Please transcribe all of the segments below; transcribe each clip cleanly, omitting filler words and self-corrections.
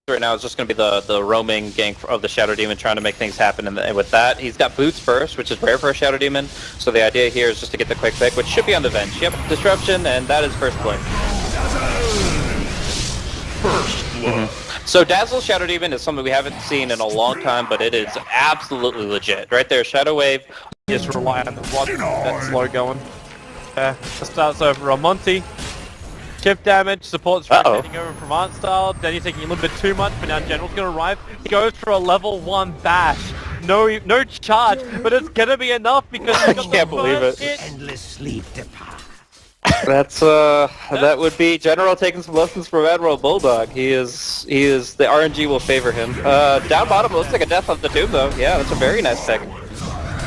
right now is just going to be the roaming gank of the Shadow Demon trying to make things happen, and with that, he's got boots first, which is rare for a Shadow Demon, so the idea here is just to get the quick pick, which should be on the bench. Yep, Disruption, and that is first play. First blood. So Dazzle Shadow Demon is something we haven't seen in a long time, but it is absolutely legit. Right there, Shadow Wave. Just rely on the rod that's slow going. Starts over on Monty. Shift damage, support's rotating over from Art Style. Then he's taking a little bit too much, but now General's gonna arrive. He goes for a level 1 bash. No charge, but it's gonna be enough because I can't believe it. Endless sleep depart. That's that would be General taking some lessons from Admiral Bulldog. He is the RNG will favor him. Down bottom looks like a death of the Doom though. Yeah, that's a very nice pick.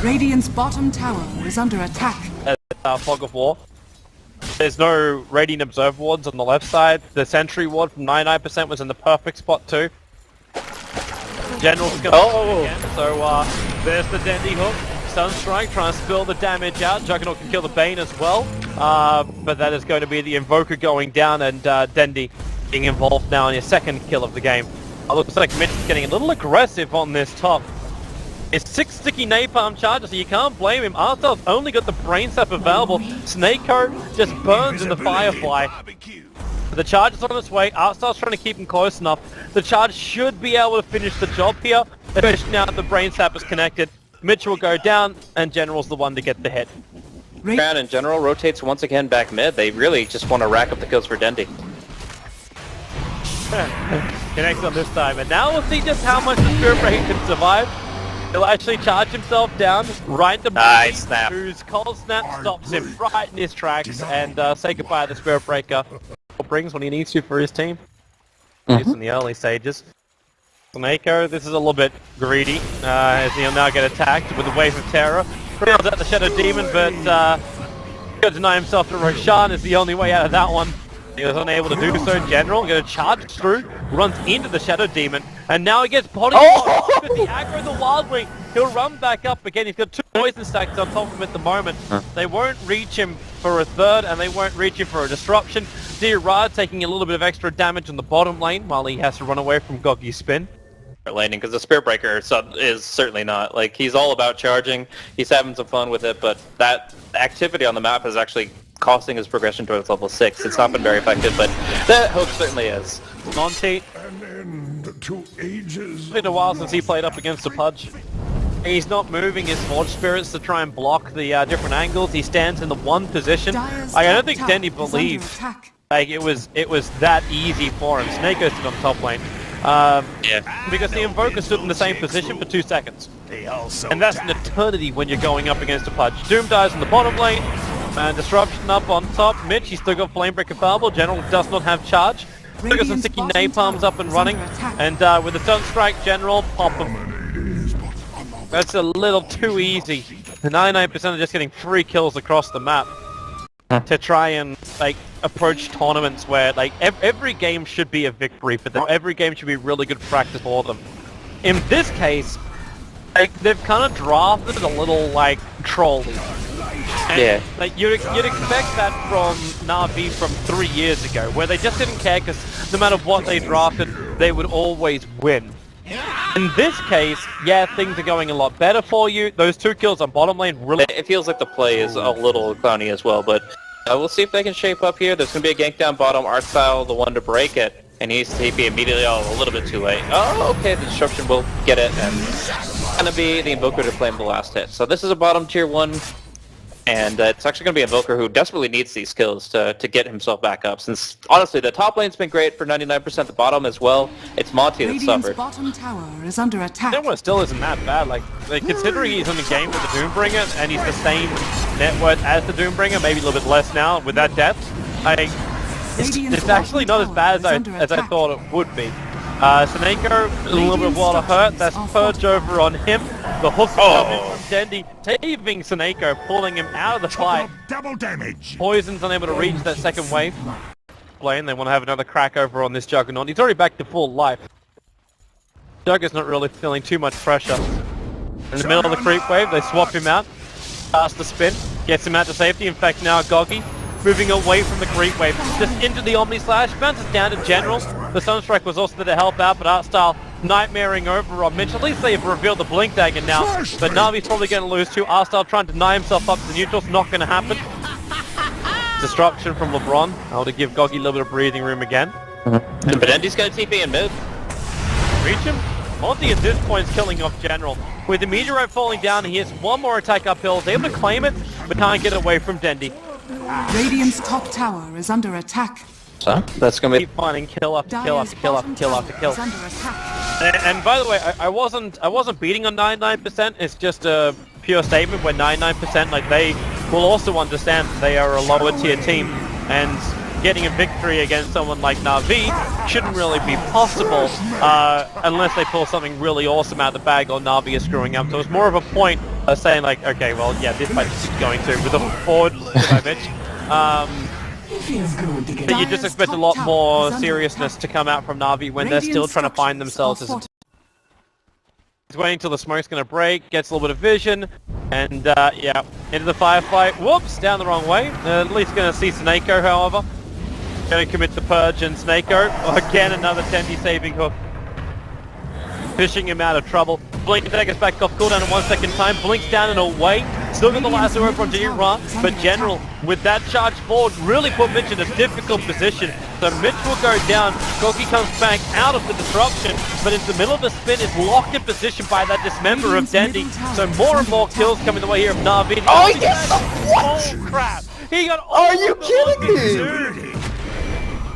Radiant's bottom tower is under attack. Fog of War. There's no Radiant Observer wards on the left side. The Sentry ward from 99% was in the perfect spot too. General's gonna again, so there's the Dendy hook. Sunstrike trying to spill the damage out. Juggernaut can kill the Bane as well. But that is going to be the Invoker going down and Dendy being involved now in his second kill of the game. Looks like Mitch is getting a little aggressive on this top. It's 6 sticky napalm charges, so you can't blame him. Arcel's only got the brain sap available. Snakeo just burns in the Firefly. The charge is on its way. Arcel's trying to keep him close enough. The charge should be able to finish the job here, especially now that the brain sap is connected. Mitch will go down, and General's the one to get the hit. Crown in General rotates once again back mid. They really just want to rack up the kills for Dendy. Connects on this time, and now we'll see just how much the Spirit Breaker can survive. He'll actually charge himself down, right to Nice snap. whose Cold Snap stops him right in his tracks, and say goodbye to the Spirit Breaker. Brings when he needs to for his team. He's in the early stages. Snakeo, this is a little bit greedy, as he'll now get attacked with a Wave of Terror. Fails at the Shadow Demon, but he's going to deny himself to Roshan is the only way out of that one. He was unable to do so. General going to charge through, runs into the Shadow Demon, and now he gets body blocked with the aggro, the Wild Wing. He'll run back up again. He's got 2 poison stacks on top of him at the moment. They won't reach him for a third, and they won't reach him for a disruption. Zirad taking a little bit of extra damage on the bottom lane while he has to run away from Goggy's spin. Laning, because the Spirit Breaker is certainly not. Like, he's all about charging. He's having some fun with it, but that activity on the map is actually costing his progression towards level 6. It's not been very effective, but that hook certainly is. Monty. An end to ages. It's been a while since he played up against a Pudge. He's not moving his Forge Spirits to try and block the different angles. He stands in the one position. I don't think Dendy believed like it was that easy for him. Snakeo stood on top lane. Because the Invoker stood in the same position for 2 seconds. And that's an eternity when you're going up against a Pudge. Doom dies in the bottom lane, and Disruption up on top. Mitch, he's still got Flamebreaker available. General does not have charge. Still got some sticky napalms up and running. And with the Sunstrike, General, pop him. That's a little too easy. The 99% are just getting 3 kills across the map. To try and like approach tournaments where like every game should be a victory for them. Every game should be really good practice for them. In this case, like they've kind of drafted a little like trolly. And, like you'd expect that from NaVi from 3 years ago, where they just didn't care because no matter what they drafted, they would always win. In this case, yeah, things are going a lot better for you. Those 2 kills on bottom lane really... It feels like the play is a little clowny as well, but we'll see if they can shape up here. There's going to be a gank down bottom. Art Style, the one to break it, and he needs to TP immediately. Oh, a little bit too late. Oh, okay, the Disruption will get it, and it's going to be the Invoker to claim the last hit. So this is a bottom tier 1. And it's actually going to be an Invoker who desperately needs these kills to get himself back up. Since, honestly, the top lane's been great for 99%, the bottom as well. It's Monty that suffered. Bottom tower is under attack. That one still isn't that bad. Like considering he's in the game with the Doombringer, and he's the same net worth as the Doombringer, maybe a little bit less now with that depth. It's actually not as bad as I thought it would be. Snakeo, a little bit of water hurt. That's Purge over on him. The hook coming from Dendy, saving Snakeo, pulling him out of the fight. Double damage. Poison's unable to reach that second wave. Lane, they want to have another crack over on this Juggernaut. He's already back to full life. Juggernaut's not really feeling too much pressure. In the middle of the creep wave, they swap him out. Past the spin, gets him out to safety. In fact, now Goggy moving away from the creep wave, just into the Omni Slash, bounces down to General. The Sunstrike was also there to help out, but Artstyle nightmaring over on Mitch. At least they've revealed the Blink Dagger now, but Navi's probably going to lose too. Artstyle trying to deny himself up to the neutrals, not going to happen. Disruption from LeBron, able to give Goggy a little bit of breathing room again. But Endy's got a TP in mid. Reach him? Monty at this point is killing off General. With the meteorite falling down, he hits one more attack uphill, is able to claim it, but can't get away from Dendy. Radiant's top tower is under attack. So, that's gonna be... Keep finding kill after kill after kill after kill after kill. Is under attack. And by the way, I wasn't beating on 99%, it's just a pure statement where 99%, like, they will also understand that they are a lower tier team, and getting a victory against someone like NaVi shouldn't really be possible unless they pull something really awesome out of the bag or NaVi is screwing up. So it's more of a point of saying like, okay, well, yeah, this fight is going to with a forward by Mitch. But you just expect a lot more seriousness to come out from NaVi when they're still trying to find themselves as a team. He's waiting till the smoke's going to break, gets a little bit of vision, and yeah, into the firefight. Whoops, down the wrong way. At least going to see Snako, however. Going to commit the Purge, and Snako, again another Tendy saving hook. Fishing him out of trouble. Blink Dagger's back off cooldown in 1 second time. Blinks down and away. Still got the lasso over on Ra, but General, with that charge forward, really put Mitch in a difficult position. So Mitch will go down. Gogi comes back out of the disruption, but in the middle of the spin is locked in position by that dismember of Dendy. So more and more kills coming the way here of NaVi. Oh, yes! What? Oh crap! He got all Are you the kidding me?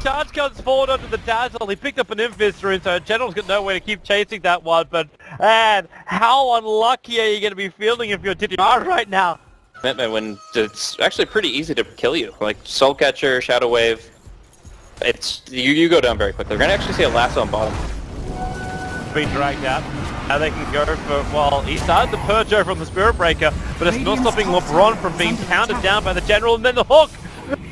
Charge comes forward onto the Dazzle. He picked up an Invis rune, so General's got no way to keep chasing that one. But man, how unlucky are you going to be feeling if you're TTR right now? When it's actually pretty easy to kill you. Like Soul Catcher, Shadow Wave. It's you go down very quickly. We're gonna actually see a lasso on bottom. Being dragged out. Now they can go for, well, he started the purge over on the Spirit Breaker, but it's not stopping LeBron from being pounded down by the General, and then the hook!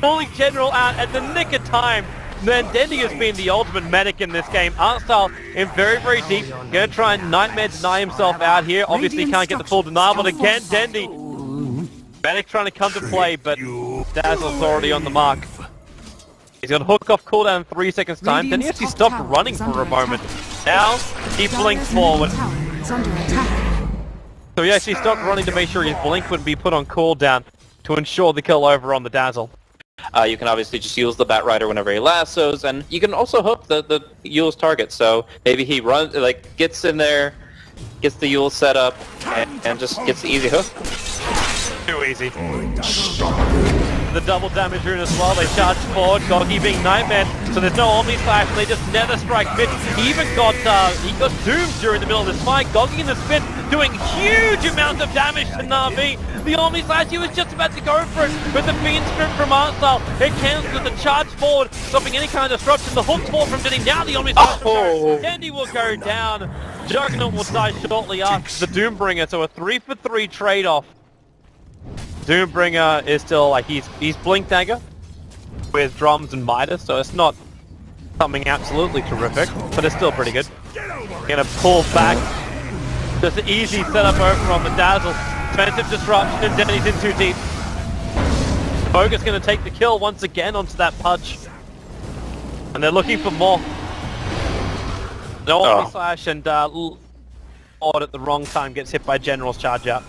Pulling General out at the nick of time. Man, Dendy has been the ultimate medic in this game. Artstyle in very, very deep. Gonna try and Nightmare deny himself out here. Obviously can't get the full denial, but again, Dendy. Medic trying to come to play, but Dazzle's already on the mark. He's got hook off cooldown in 3 seconds time. Then he actually stopped running for a moment. Now, he blinks forward. So he actually stopped running to make sure his blink would be put on cooldown to ensure the kill over on the Dazzle. You can obviously just use the Bat Rider whenever he lassos, and you can also hook the Yule's target. So maybe he runs, like, gets in there, gets the Yule set up, and just gets the easy hook. Too easy. The double damage rune as well. They charge forward. Goggy being Nightmare, so there's no Omni Slash. They just Nether Strike Mitch. He even got doomed during the middle of this fight. Goggy in the spin, doing huge amounts of damage to NaVi. The Omni Slash, he was just about to go for it, but the Fiend Script from Artstyle, it cancels the charge forward, stopping any kind of disruption. The hook fall from Denny. Now the Omni Slash will go. Dendy will go down. Juggernaut will die shortly after the Doombringer, so a 3-for-3 trade-off. Doombringer is still like he's Blink Dagger with drums and Midas, so it's not something absolutely terrific, but it's still pretty good. Gonna pull back. Just an easy setup over on the Dazzle. Defensive disruption, and Denny's in too deep. Bogus gonna take the kill once again onto that Pudge. And they're looking for more. No Omni Slash, and Lord at the wrong time gets hit by General's charge out.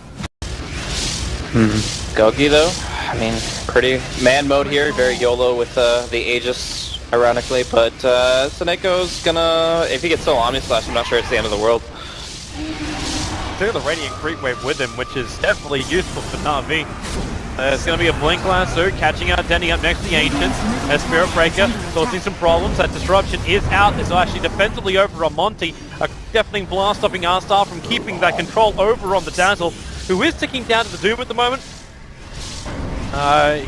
Gogi though, I mean, pretty man mode here, very YOLO with the Aegis, ironically, but Saneko's gonna, if he gets still Omni Slash, I'm not sure it's the end of the world. Took the Radiant Creep Wave with him, which is definitely useful for NaVi. It's going to be a Blink Lasso, catching out Denny up next to the Ancients. A Spirit Breaker, causing some problems. That disruption is out. It's actually defensively over on Monty. A deafening blast stopping Artstyle from keeping that control over on the Dazzle, who is ticking down to the Doom at the moment.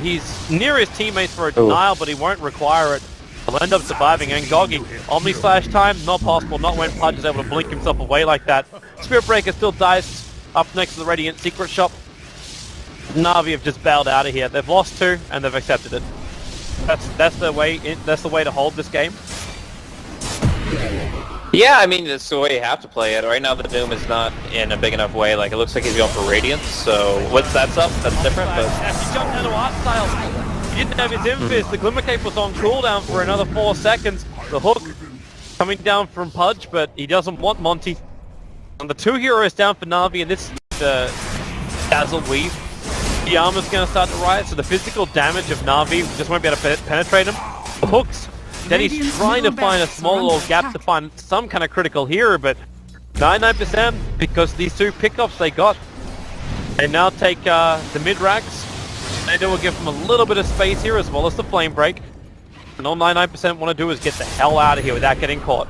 He's near his teammates for a denial, but he won't require it. He'll end up surviving, and Goggy, Omni Slash time, not possible, not when Pudge is able to blink himself away like that. Spirit Breaker still dies up next to the Radiant Secret Shop. NaVi have just bailed out of here. They've lost 2, and they've accepted it. That's the way to hold this game. Yeah, I mean, that's the way you have to play it. Right now, the Doom is not in a big enough way. Like, it looks like he's going for Radiance, so once that's up, that's different, but... He jumped out of Artstyle. He didn't have his Invis. The Glimmer Cape was on cooldown for another 4 seconds. The hook coming down from Pudge, but he doesn't want Monty. And the 2 heroes down for NaVi, and this is the Dazzle Weave. The armor's going to start to rise, so the physical damage of NaVi just won't be able to penetrate him. The hooks, then he's trying to find a small little gap to find some kind of critical hero, but 99% because these 2 pickups they got. They now take the mid-racks. They will give them a little bit of space here as well as the flame break. And all 99% want to do is get the hell out of here without getting caught.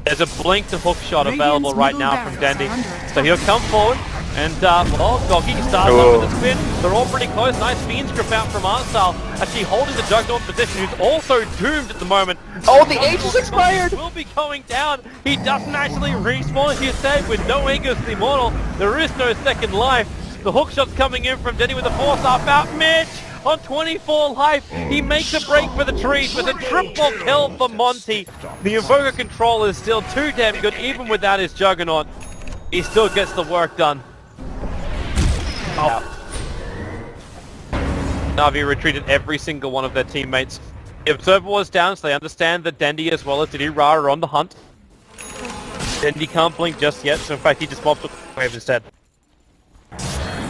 There's a blink to hook shot available right now from Dendy. So he'll come forward and, well, Goggy starts up with a spin. They're all pretty close. Nice fiend script out from Artstyle. Actually holding the Juggernaut position, who's also doomed at the moment. Oh, the age is expired! Will be going down. He doesn't actually respawn, as you said, with no Aegis the Immortal. There is no second life. The hook shot's coming in from Denny with a force up out. Mitch on 24 life. He makes a break for the trees with a triple kill for Monty. The Invoker control is still too damn good, even without his Juggernaut. He still gets the work done. Oh. NaVi retreated every single one of their teammates. The Observer was down, so they understand that Dendy as well as Diddy Ra are on the hunt. Dendy can't blink just yet, so in fact he just pops up the wave instead.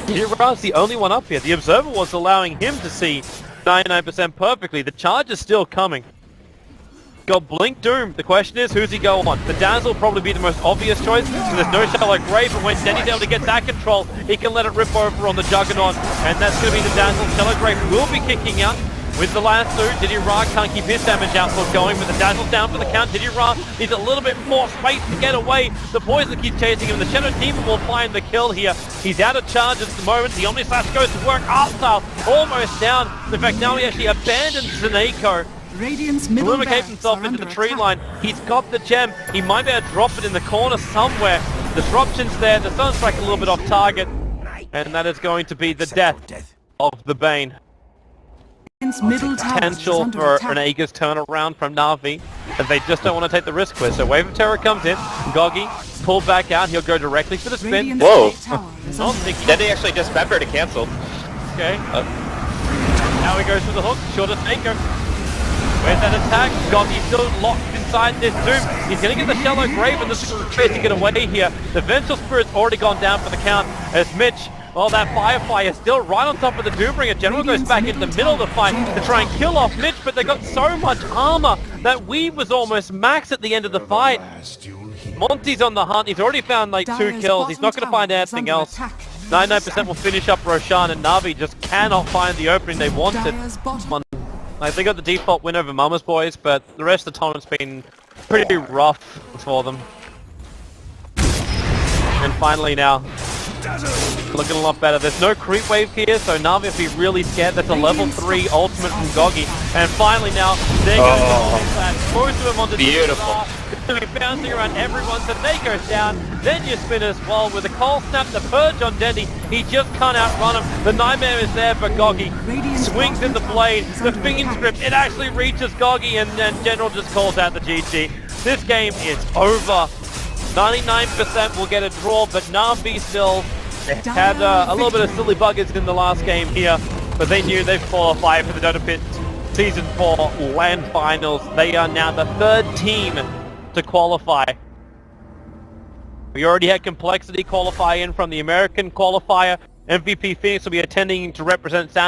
Diddy Ra's the only one up here. The Observer was allowing him to see 99% perfectly. The charge is still coming. Got Blink Doom. The question is, who's he go on? The Dazzle will probably be the most obvious choice, so there's no Shallow Grave, but when Denny's able to get that control, he can let it rip over on the Juggernaut, and that's going to be the Dazzle. Shallow Grave will be kicking out with the last 2. Diddy Ra can't keep his damage output going, but the Dazzle's down for the count. Diddy Ra needs a little bit more space to get away. The Poison keeps chasing him. The Shadow Demon will find the kill here. He's out of charge at the moment. The Omnislash goes to work. Artstyle almost down. In fact, now he actually abandons Zaneko. Radiant's middle Illuminate himself into the tree line. He's got the gem. He might be able to drop it in the corner somewhere. Disruption's there. The Sunstrike a little bit off target. And that is going to be the death of the Bane. Middle Potential for an Aegis turnaround from NaVi that they just don't want to take the risk with. So Wave of Terror comes in. Goggy pulled back out. He'll go directly for the spin. Whoa. Dendy actually dismembered to cancel. Okay. Now he goes for the hook. Shortest Aiko. Where's that attack? Goggy's still locked inside this Doom. He's going to get the Shallow Grave and the space to get away here. The Vengeful Spirit's already gone down for the count as Mitch, well, that Firefly is still right on top of the Doombringer. General goes back in the middle of the fight to try and kill off Mitch, but they got so much armor that Weave was almost max at the end of the fight. Monty's on the hunt. He's already found like 2 kills. He's not going to find anything else. 99% will finish up Roshan, and NaVi just cannot find the opening they wanted. Like, they got the default win over Mama's Boys, but the rest of the tournament's been pretty rough for them. And finally now, looking a lot better. There's no creep wave here, so NaVi will be really scared. That's a level 3 ultimate from Goggy. And finally now, there goes the Omnislash. Most of them onto Beautiful. It's going to be bouncing around everyone, so they goes down. Then you spin as well with a cold snap, the purge on Dendy. He just can't outrun him. The Nightmare is there for Goggy. Swings in the blade, the fiend script, it actually reaches Goggy, and General just calls out the GG. This game is over. 99% will get a draw, but NaVi still had a little bit of silly buggers in the last game here, but they knew they've qualified for the Dota Pit Season 4 LAN Finals. They are now the 3rd team to qualify. We already had Complexity qualify in from the American qualifier. MVP Phoenix will be attending to represent South